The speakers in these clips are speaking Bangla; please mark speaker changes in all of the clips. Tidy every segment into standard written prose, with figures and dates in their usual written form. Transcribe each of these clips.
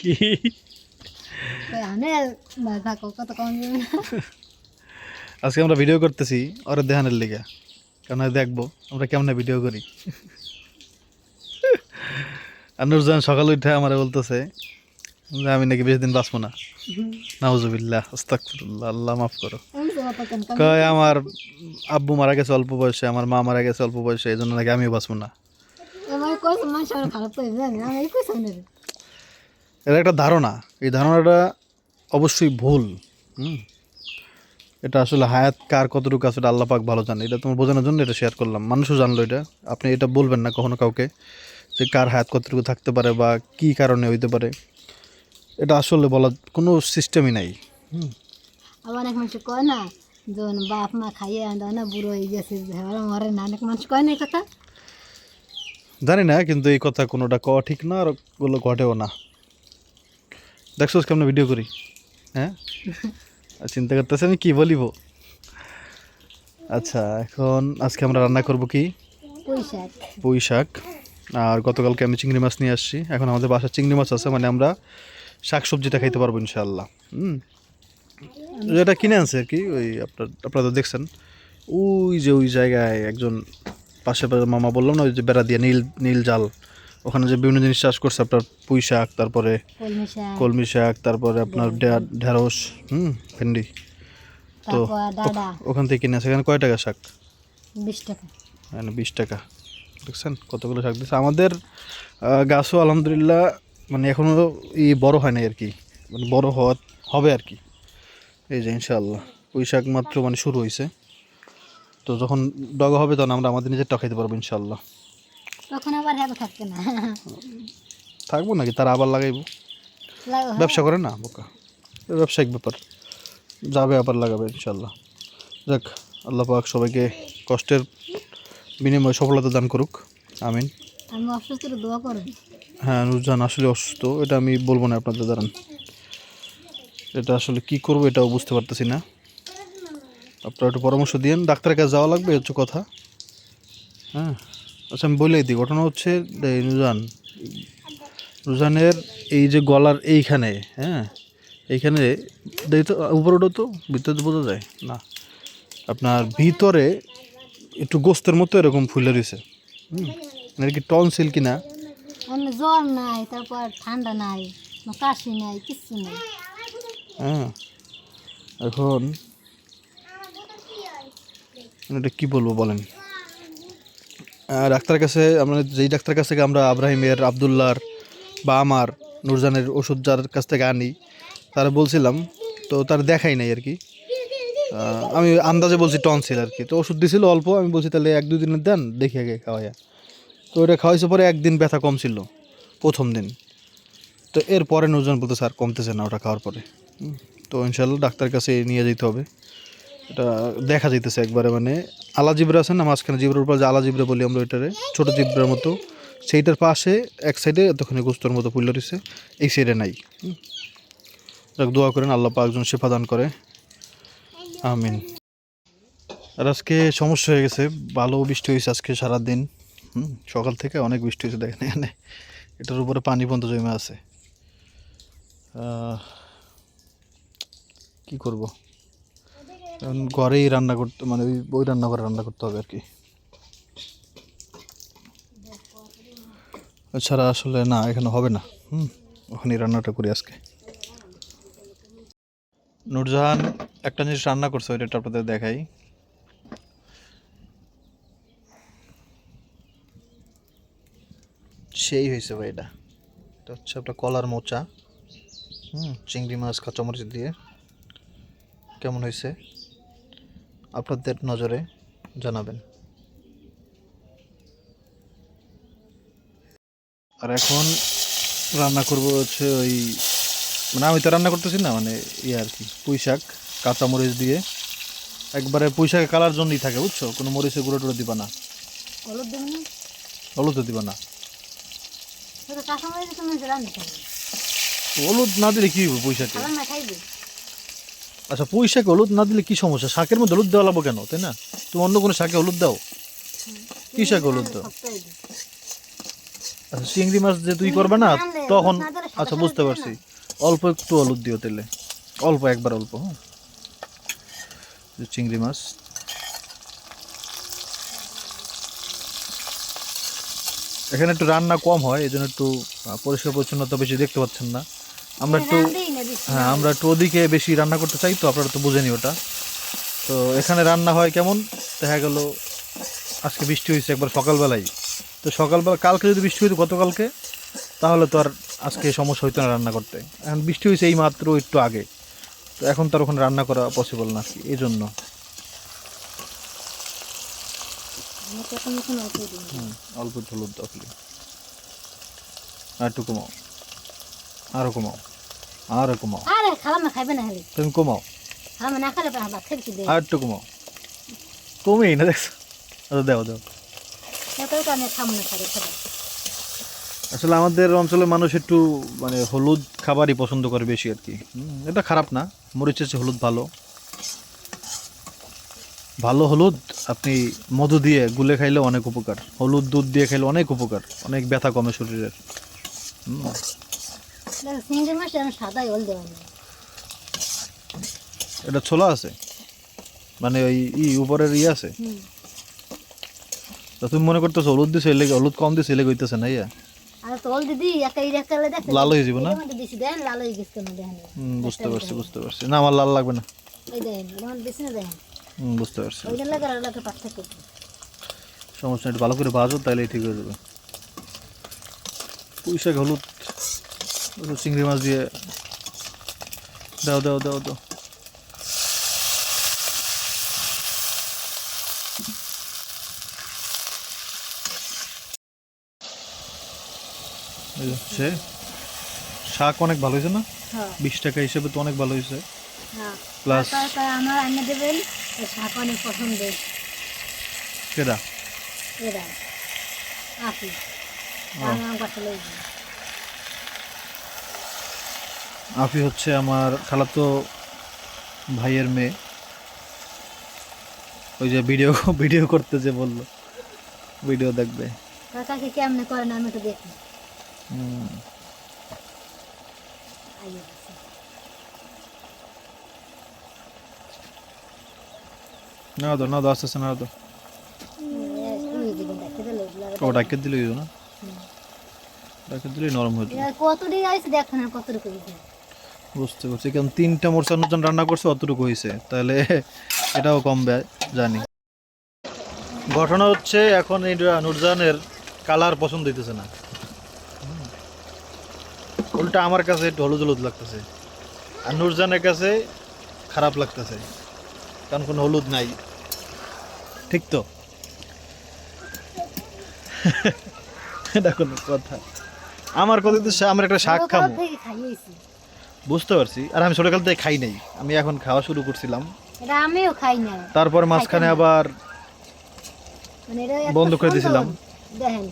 Speaker 1: কি আজকে আমরা ভিডিও করতেছি ওরে দেখানোর লিগা, কারণ দেখবো আমরা কেমনে ভিডিও করি। আর নুরজান সকাল উঠে আমার বলতেছে যে আমি নাকি বেশি দিন বাঁচবো না। নাউজুবিল্লাহ, আস্তাগফিরুল্লাহ, আল্লাহ মাফ করো। কয় আমার আব্বু মারা গেছে অল্প বয়সে, আমার মা মারা গেছে অল্প বয়সে, এই জন্য নাকি আমিও বাঁচবো না। এটা একটা ধারণা, এই ধারণাটা অবশ্যই ভুল। এটা আসলে হায়াত কার কতটুকু আছে এটা আল্লাহ পাক ভালো জানে। এটা তোমার বোঝানোর জন্য এটা শেয়ার করলাম, মানুষও জানলো এটা। আপনি এটা বলবেন না কখনো কাউকে যে কার হায়াত কতটুকু থাকতে পারে বা কি কারণে হইতে পারে, এটা আসলে বলার কোনো সিস্টেমই নাই।
Speaker 2: আবার অনেক মানুষ কয় না যখন বাপ মা খাইয়ে আনতে না বুড়ো হয়ে গেছে মরে না, অনেক মানুষ কয় না এই কথা।
Speaker 1: জানি না, কিন্তু এই কথা কোনোটা কওয়া ঠিক না, আর ওগুলো ঘটেও না। দেখছোস কেমন ভিডিও করি, হ্যাঁ? আর চিন্তা করতেছে আমি কি বলিব। আচ্ছা, এখন আজকে আমরা রান্না করব কি? পুঁই শাক। আর গতকালকে আমি চিংড়ি মাছ নিয়ে আসছি, এখন আমাদের বাসায় চিংড়ি মাছ আছে, মানে আমরা শাক সবজিটা খাইতে পারবো ইনশাআল্লাহ। যেটা কিনে আনছে আর কি, ওই আপনারা তো দেখছেন ওই যে ওই জায়গায় একজন পাশে মামা বললাম না, ওই যে বেড়া দিয়ে নীল নীল জাল, ওখানে যে বিভিন্ন জিনিস চাষ করছে, আপনার পুঁই শাক, তারপরে কলমি শাক, তারপরে আপনার ঢেঁড়স, ভেন্ডি। তো ওখান থেকে কিনে আসে। এখানে কয় টাকা শাক?
Speaker 2: 20 টাকা।
Speaker 1: হ্যাঁ, 20 টাকা। দেখছেন কতগুলো শাক দিচ্ছে। আমাদের গাছও আলহামদুলিল্লাহ মানে এখনও বড় হয় নাই আর কি, মানে বড় হবে আর কি। এই যে ইনশাআল্লাহ পুঁই শাক মাত্র মানে শুরু হয়েছে, তো যখন ডগা হবে তখন আমরা আমাদের নিজেরটা খাইতে পারবো ইনশাআল্লাহ।
Speaker 2: তখন আবার হ্যাঁ থাকবে না,
Speaker 1: থাকবো নাকি, তারা আবার লাগাইবো। ব্যবসা করে না বোকা, ব্যবসায়িক ব্যাপার, যাবে আবার লাগাবে ইনশাআল্লাহ। যাক, আল্লাহ পাক সবাইকে কষ্টের বিনিময়ে সফলতা দান করুক, আমিন।
Speaker 2: আমি অসুস্থ, দোয়া করবেন।
Speaker 1: হ্যাঁ, নুরজান আসলে অসুস্থ, এটা আমি বলবো না আপনাদের, দাঁড়ান। এটা আসলে কি করবো এটাও বুঝতে পারতেছি না, আপনারা একটু পরামর্শ দিন। ডাক্তারের কাছে যাওয়া লাগবে হচ্ছে কথা। হ্যাঁ, আচ্ছা আমি বলেই দিই, ঘটনা হচ্ছে রুজানের এই যে গলার এইখানে, হ্যাঁ এইখানে তো উপরে ওটা তো ভিতরে তো বোঝা যায় না, আপনার ভিতরে একটু গোস্তের মতো এরকম ফুলে রয়েছে। মানে কি টনসিল কিনা?
Speaker 2: জ্বর নাই, তারপর ঠান্ডা নাই, কাশি নাই, কিচ্ছু নাই।
Speaker 1: হ্যাঁ, এখন এটা কি বলবো বলেন। ডাক্তারের কাছে আমরা, যেই ডাক্তারের কাছ থেকে আমরা আব্রাহিমের, আবদুল্লাহর বা আমার নুরজানের ওষুধ যার কাছ থেকে আনি, তারা বলছিলাম, তো তার দেখাই নাই আর কি। আমি আন্দাজে বলছি টনসিল আর কি। তো ওষুধ দিয়েছিল অল্প, আমি বলছি তাহলে 1-2 দিনের দেন, দেখে আগে খাওয়াইয়া। তো ওটা খাওয়াইছে পরে একদিন ব্যথা কম ছিল প্রথম দিন, তো এরপরে নুরজান বলতে স্যার কমতেছে না ওটা খাওয়ার পরে। তো ইনশাল্লাহ ডাক্তারের কাছে নিয়ে যেতে হবে। এটা দেখা যাইতেছে একবারে, মানে আলা জিব্রা আছে না মাঝখানে, জিব্রার উপর যে আলা জিব্রা বলি আমরা, ওইটারে ছোটো জিব্রার মতো, সেইটার পাশে এক সাইডে তখন গোস্তর মতো ফুল রয়েছে, এই সাইডে নাই। যাক, দোয়া করেন আল্লাহ পাক একজন শেফা দান করে, আমিন। আর আজকে সমস্যা হয়ে গেছে, ভালো বৃষ্টি হয়েছে আজকে সারাদিন। সকাল থেকে অনেক বৃষ্টি হয়েছে, দেখেন এখানে এটার উপরে পানি পর্যন্ত জমে আছে। কি করব, ঘরেই রান্না করতে, মানে ওই রান্নাঘরে রান্না করতে হবে আর কি, এছাড়া আসলে না, এখানে হবে না। ওখানেই রান্নাটা করি আজকে। নূরজাহান একটা জিনিস রান্না করছে, ওইটা আপনাদের দেখাই। সেই হয়েছে ভাই, এটা হচ্ছে আপনার কলার মোচা, চিংড়ি মাছ কাঁচামরিচ দিয়ে। কেমন হয়েছে আপনাদের নজরে জানাবেন। আর এখন রান্না করব হচ্ছে ওই, মানে আমি তো রান্না করতেছি না, মানে আর কি, পুঁই শাক কাঁচামরিচ দিয়ে, একবারে পুঁই শাকের কালার জন্যই থাকে, বুঝছো, কোনো মরিচের গুঁড়ো টুড়ো দিবা না, হলুদ দিবা না। হলুদ না দিলে কি হবে পুঁই শাকে? আচ্ছা, পুঁই শাকে হলুদ না দিলে কি সমস্যা? শাকের মধ্যে হলুদ দেওয়া লাগবে কেন, তাই না? তুমি অন্য কোনো শাকে হলুদ দাও, কি শাকে হলুদ দাও? আচ্ছা চিংড়ি মাছ যে তুই করবে না তখন, আচ্ছা বুঝতে পারছি, অল্প একটু হলুদ দিও তেলে, অল্প, একবার অল্প। হ্যাঁ, যে চিংড়ি মাছ এখানে একটু রান্না কম হয়, এই জন্য একটু পরিষ্কার পরিচ্ছন্নতা বেশি দেখতে পাচ্ছেন না। আমরা একটু, হ্যাঁ আমরা একটু ওদিকে বেশি রান্না করতে চাই, তো আপনারা তো বোঝেনি ওটা। তো এখানে রান্না হয় কেমন, দেখা গেল আজকে বৃষ্টি হয়েছে একবার সকালবেলায়, তো সকালবেলা কালকে যদি বৃষ্টি হইতো গতকালকে, তাহলে তো আর আজকে সমস্যা হইতো না রান্না করতে। এখন বৃষ্টি হয়েছে এই মাত্র একটু আগে, তো এখন তার ওখানে রান্না করা পসিবল না আর কি, এই জন্য। অল্প একটু হলুদ দাও খালি, আর একটু কমাও, আরো কমাও, আরো কমাও,
Speaker 2: আরে খালাম না খাইবে না হেলে
Speaker 1: তুমি কমাও,
Speaker 2: খালাম না খালে ভাত খাইবে কি দে
Speaker 1: আর একটু কমাও, কমেই না দেখছো। আচ্ছা দাও দাও।
Speaker 2: এতই তো আমি খাবো না খাবে খাবে
Speaker 1: আসলে আমাদের অঞ্চলের মানুষ একটু মানে হলুদ খাবারই পছন্দ করে বেশি আর কি। এটা খারাপ না, মরিচের চেয়ে হলুদ ভালো। ভালো হলুদ আপনি মধু দিয়ে গুলে খাইলে অনেক উপকার, হলুদ দুধ দিয়ে খাইলে অনেক উপকার, অনেক ব্যথা কমে শরীরের।
Speaker 2: চিংড়ি মাছ আমি সাদাই হল দেওয়া না
Speaker 1: এটা ছোলা আছে, মানে ওই উপরের আছে। তা তুমি মনে করতেছো হলুদ দিছে লেগে, হলুদ কম দিছে লেগে হইতেছে না ইয়া?
Speaker 2: আর তোল দিদি একা এই একটা দেখ
Speaker 1: লাল হয়ে যাব না?
Speaker 2: দিছি দেন লাল হয়ে গেছে কেন দেখেন
Speaker 1: বুঝতে পারছি বুঝতে পারছি। না আমার লাল লাগবে না।
Speaker 2: এই দেখেন এমন বেশি না দেখেন
Speaker 1: বুঝতে পারছি।
Speaker 2: ওই জন্য লাগে পার্থক্য
Speaker 1: সমস্যা নেই, ভালো করে ভাজো তাহলেই ঠিক হয়ে যাবে। পুঁই শাক, হলুদ, চিংড়ি মাছ দিয়ে দাও দাও দাও দাও। এই হচ্ছে শাক, অনেক ভালো হয়েছে না?
Speaker 2: হ্যাঁ
Speaker 1: 20 টাকা হিসেবে তো অনেক ভালো হয়েছে।
Speaker 2: হ্যাঁ
Speaker 1: প্লাস
Speaker 2: আমার আন্না দেবেন শাক অনেক পছন্দের
Speaker 1: কেডা?
Speaker 2: এরা আপনি আমার কাছে লই
Speaker 1: আফি হচ্ছে আমার খালাতো ভাইয়ের মেয়ে, ওই যে ভিডিও ভিডিও করতে যে বললো ভিডিও দেখবে।
Speaker 2: কাকাকে কেমনে করে না আমি তো দেখি
Speaker 1: না দো না দো, আস্তে আস্তে না দো, ও ডাকে দিলে না, ডাকে দিলে নরম হয়ে যাবে।
Speaker 2: কতদিন আছে দেখেন কতটুকু
Speaker 1: বুঝতে পারছি, কারণ 3টা মোরসা নুরজান রান্না করছে অতটুকু হয়েছে, তাহলে এটাও কমবে জানি। ঘটনা হচ্ছে এখন এই নুরজানের কালার পছন্দ হইতেছে না, উল্টা আমার কাছে একটু হলুদ হলুদ লাগতেছে, আর নুরজানের কাছে খারাপ লাগতেছে, কারণ কোনো হলুদ নাই। ঠিক তো? এটা কোনো কথা? আমার কথা তো আমার একটা শাক খাবো, বুঝতে পারছি। আর আমি ছোটকাল থেকে খাই নাই, আমি এখন খাওয়া শুরু করছিলাম,
Speaker 2: এটা আমিও খাই না।
Speaker 1: তারপর মাঝখানে আবার
Speaker 2: মানে এটা
Speaker 1: বন্ধ করে দিয়েছিলাম।
Speaker 2: দেখেন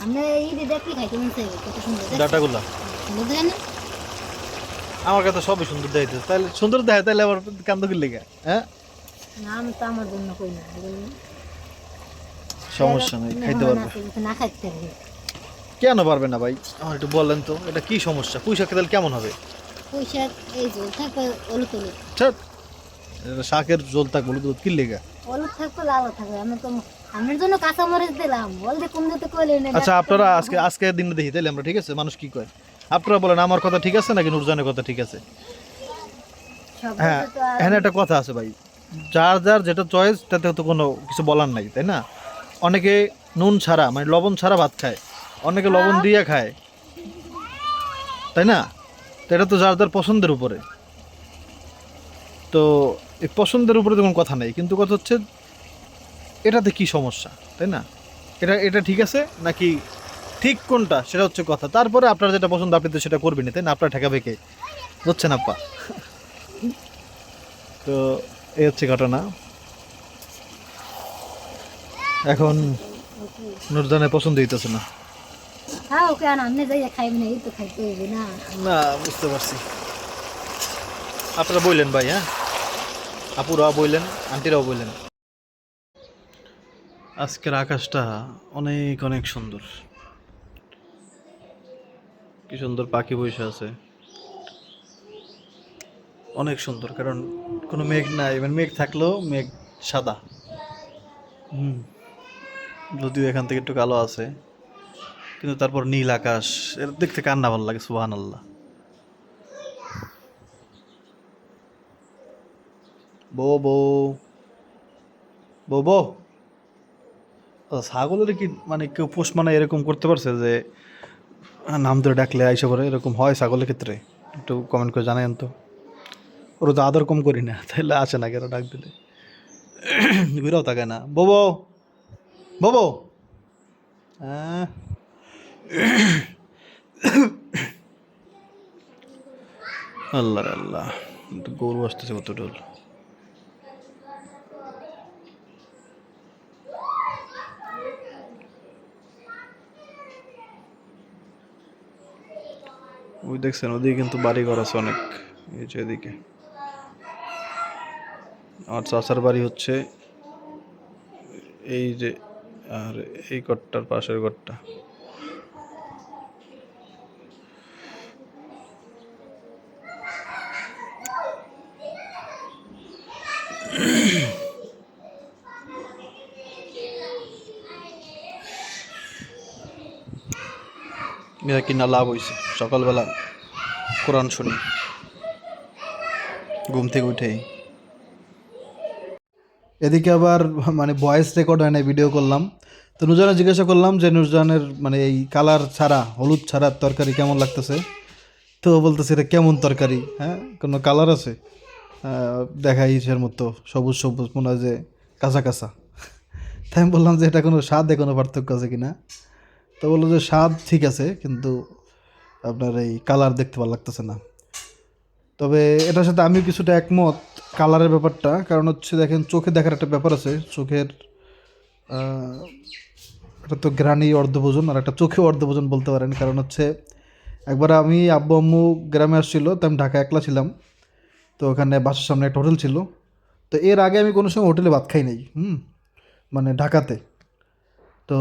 Speaker 2: আমরা এই যে দেখি খাইতে মন চাই কত সুন্দর
Speaker 1: ডাটাগুলা
Speaker 2: বুঝলেন না?
Speaker 1: আমার কাছে সবই সুন্দর দেখাইতেছে, তাহলে সুন্দর দেখায় তাহলে আবার কান্দ করলে হ্যাঁ?
Speaker 2: না আমি তো আমার জন্য কই না,
Speaker 1: সমস্যা নাই, খাইতে পারবে।
Speaker 2: না খাইতে হবে
Speaker 1: কেন পারবে না ভাই, আমার একটু বললেন তো এটা কি সমস্যা? পুঁই শাক তাহলে কেমন হবে?
Speaker 2: পুঁই শাক এই যে থাকবে হলুদ হলুদ,
Speaker 1: শাকের ঝোল থাকবে হলুদ হলুদ, কি লেগা?
Speaker 2: হলুদ থাকবে লাল থাকবে। আমি তো আমার জন্য কাঁচা মরিচ দিলাম, বলতে কম দিতে কইলেন না।
Speaker 1: আচ্ছা আপনারা আজকে দিন দেখি তাহলে আমরা, ঠিক আছে? মানুষ কি কয় আপনারা বলেন, আমার কথা ঠিক আছে নাকি নুরজানের কথা ঠিক আছে? হ্যাঁ এখানে একটা কথা আছে ভাই, যার যার যেটা চয়েস তাতে তো কোনো কিছু বলার নাই, তাই না? অনেকে নুন ছাড়া মানে লবণ ছাড়া ভাত খায়, অনেকে লবণ দিয়ে খায়, তাই না? তো এটা তো যার যার পছন্দের উপরে, তো এই পছন্দের উপরে তো কোনো কথা নেই, কিন্তু কথা হচ্ছে এটাতে কি সমস্যা, তাই না? এটা ঠিক আছে নাকি ঠিক কোনটা সেটা হচ্ছে কথা। তারপরে আপনার যেটা পছন্দ আপনি তো সেটা করবেন, তাই না? আপনার ঠেকাবে কে? বুঝছেন আপা? তো এই হচ্ছে ঘটনা। এখন নুরজানের পছন্দ হইতেছে না।
Speaker 2: হ্যাঁ ওকে আর আমি যাই খাইবি না, এই তো খাইতে হবে না।
Speaker 1: না বুঝতে পারছি, আপনারা বললেন ভাই, হ্যাঁ আপুরাও বললেন, আন্টিরাও বললেন। আজকের আকাশটা অনেক অনেক সুন্দর, কি সুন্দর পাখি বসে আছে, অনেক সুন্দর। কারণ কোনো মেঘ নাই, মানে মেঘ থাকলেও মেঘ সাদা। হুম, যদিও এখান থেকে একটু কালো আছে, কিন্তু তারপর নীল আকাশ, এর দেখতে কার না ভালো লাগে, সুবহানাল্লাহ। বো বো বো বো। ছাগলের কি মানে কেউ পোষ মানে এরকম করতে পারছে যে নাম ধরে ডাকলে আইসা করে, এরকম হয় ছাগলের ক্ষেত্রে? একটু কমেন্ট করে জানায়েন তো। ওরা তো আদর কম করি না, তাহলে আসে না কেন ডাক দিলে? ঘুরেও থাকে না। বো বো। হ্যাঁ, আল্লাহ আল্লাহ, গরু আসতেছে কত ডোল। ওই দেখছেন, ওদিকে কিন্তু বাড়ি ঘর আছে অনেক। এই যে এদিকে আমার চাচার বাড়ি হচ্ছে এই যে, আর এই ঘরটার পাশের ঘরটা। মেয়েরা কিনা লাভ হয়েছে, সকালবেলা কোরআন শুনি ঘুম থেকে উঠেই। এদিকে আবার মানে ভয়েস রেকর্ড হয় না, ভিডিও করলাম। তো নুরজানে জিজ্ঞাসা করলাম যে নুরজানের মানে এই কালার ছাড়া, হলুদ ছাড়া তরকারি কেমন লাগতেছে। তো ও বলতেছে এটা কেমন তরকারি, হ্যাঁ কোনো কালার আছে? দেখাই ইসের মতো সবুজ সবুজ, মনে হয় যে কাঁচা কাঁচা। তাই আমি বললাম যে এটা কোনো স্বাদে কোনো পার্থক্য আছে কিনা। তো বললো যে স্বাদ ঠিক আছে, কিন্তু আপনার এই কালার দেখতে ভালো লাগতেছে না। তবে এটার সাথে আমিও কিছুটা একমত, কালারের ব্যাপারটা। কারণ হচ্ছে দেখেন, চোখে দেখার একটা ব্যাপার আছে, চোখের আহ, একটা তো গ্রাণী অর্ধভোজন, আর একটা চোখে অর্ধভোজন বলতে পারেন। কারণ হচ্ছে একবার আমি আব্বু আম্মু গ্রামে আসছিল, তো আমি ঢাকা একলা ছিলাম। তো ওখানে বাসার সামনে একটা হোটেল ছিল। তো এর আগে আমি কোনো সময় হোটেলে ভাত খাই নাই, মানে ঢাকাতে। তো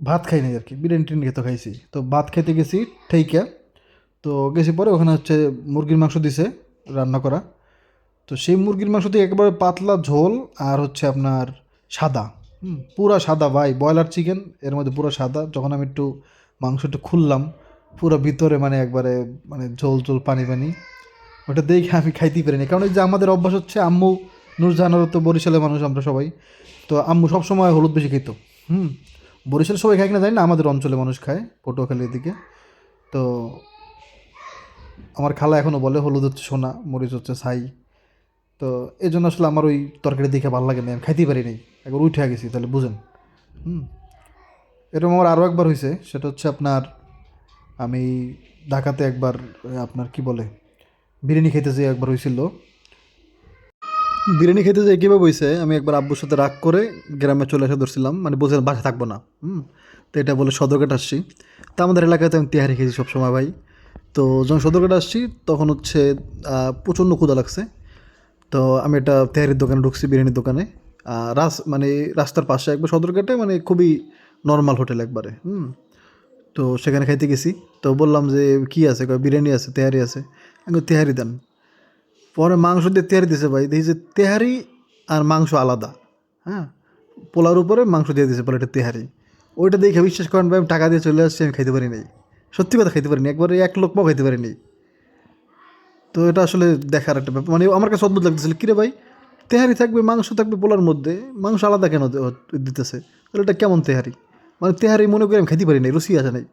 Speaker 1: ভাত খাই নাই আর কি, বিরিয়ানি টিরিয়ানি খেতে খাইছি। তো ভাত খেতে গেছি ঠেইকা। তো গেছি পরে ওখানে হচ্ছে মুরগির মাংস দিছে রান্না করা। তো সেই মুরগির মাংস দিয়ে একেবারে পাতলা ঝোল, আর হচ্ছে আপনার সাদা, পুরা সাদা ভাই, ব্রয়লার চিকেন এর মধ্যে পুরো সাদা। যখন আমি একটু মাংস একটু খুললাম, পুরো ভিতরে মানে একবারে মানে ঝোল ঝোল পানি পানি। ওটা দেখে আমি খাইতেই পারিনি, কারণ এই যে আমাদের অভ্যাস হচ্ছে, আম্মু নূরজাহানেরও তো বরিশালের মানুষ আমরা সবাই। তো আম্মু সবসময় হলুদ বেশি খেত। হুম, বরিশালে সবাই খায় কিনা জানি না, আমাদের অঞ্চলে মানুষ খায়, পটুয়াখালীর দিকে। তো আমার খালা এখনও বলে হলুদ হচ্ছে সোনা, মরিচ হচ্ছে ছাই। তো এই জন্য আসলে আমার ওই তরকারি দেখে ভালো লাগে না, আমি খাইতেই পারি নাই, একবার উঠে গেছি, তাহলে বুঝেন। হুম, এরকম আমার আরও একবার হয়েছে, সেটা হচ্ছে আপনার আমি ঢাকাতে একবার আপনার কি বলে বিরিয়ানি খেতে যেয়ে একবার হয়েছিল। বিরিয়ানি খেতে যেয়ে কীভাবে হয়েছে, আমি একবার আব্বুর সাথে রাগ করে গ্রামে চলে এসে ধরছিলাম, মানে বলছিলাম বাসা থাকবো না। তো এটা বলে সদরঘাট আসছি। তো আমাদের এলাকাতে আমি তেহারি খেয়েছি সবসময় ভাই। তো যখন সদরঘাট আসছি তখন হচ্ছে প্রচণ্ড ক্ষুধা লাগছে। তো আমি একটা তেহারির দোকানে ঢুকছি, বিরিয়ানির দোকানে। মানে রাস্তার পাশে একবার সদরঘাটে, মানে খুবই নর্মাল হোটেল একবারে। তো সেখানে খাইতে গেছি। তো বললাম যে কী আছে, কয় বিরিয়ানি আছে, তেহারি আছে। আমি কই, তেহারি দেন। পরে মাংস দিয়ে তেহারি দিছে ভাই, দেখি যে তেহারি আর মাংস আলাদা। হ্যাঁ, পোলার উপরে মাংস দিয়ে দিয়েছে প্লেটে তেহারি। ওইটা দেখে বিশ্বাস করেন ভাই, আমি টাকা দিয়ে চলে আসছি, আমি খাইতে পারি নাই। সত্যি কথা খাইতে পারিনি, একবারে এক লোকমাও খাইতে পারিনি। তো এটা আসলে দেখার একটা ব্যাপার, মানে আমার কাছে অদ্ভুত লাগতেছিল, কিরে ভাই তেহারি থাকবে, মাংস থাকবে পোলার মধ্যে, মাংস আলাদা কেন দিতেছে? তাহলে এটা কেমন তেহারি? মানে তেহারি মনে করি আমি খাইতে পারি নাই, রুচি আসে নাই।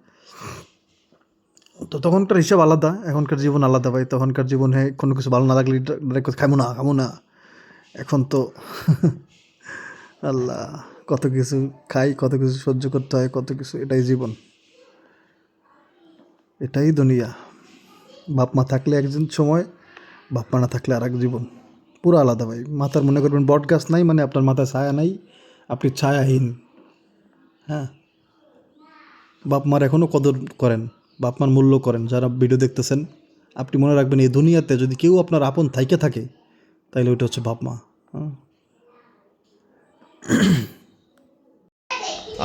Speaker 1: তো তখনকার হিসাব আলাদা, এখনকার জীবন আলাদা ভাই। তখনকার জীবনে কোনো কিছু ভালো না লাগলে খামো না খামো না। এখন তো আল্লাহ, কত কিছু খাই, কত কিছু সহ্য করতে হয়, কত কিছু, এটাই জীবন, এটাই দুনিয়া। বাপ মা থাকলে একজন সময়, বাপ মা না থাকলে আর এক জীবন, পুরো আলাদা ভাই। মাথার মনে করবেন বট গাছ নাই, মানে আপনার মাথায় ছায়া নাই, আপনি ছায়াহীন। হ্যাঁ, বাপ মার এখনও কদর করেন, বাপ মার মূল্য করেন। যারা ভিডিও দেখতেছেন, আপনি মনে রাখবেন, এই দুনিয়াতে যদি কেউ আপনার আপন থাইকে থাকে, তাইলে ওইটা হচ্ছে বাপ মা। হ্যাঁ,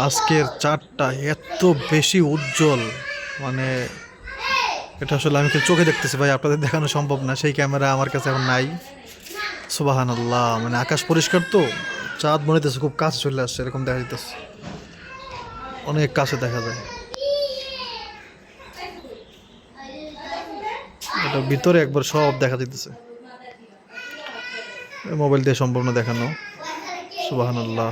Speaker 1: আজকের চাঁদটা এত বেশি উজ্জ্বল, মানে এটা আসলে আমি চোখে দেখতেছি ভাই, আপনাদের দেখানো সম্ভব না, সেই ক্যামেরা আমার কাছে এখন নাই। সুবহানাল্লাহ, মানে আকাশ পরিষ্কার তো, চাঁদ মনে হইতেছে খুব কাছে চলে আসছে, এরকম দেখা যাইতেছে, অনেক কাছে দেখা যায়। এটা ভিতরে একবার সব দেখা যাইতেছে, মোবাইল দিয়ে সম্ভব না দেখানো। সুবহানাল্লাহ।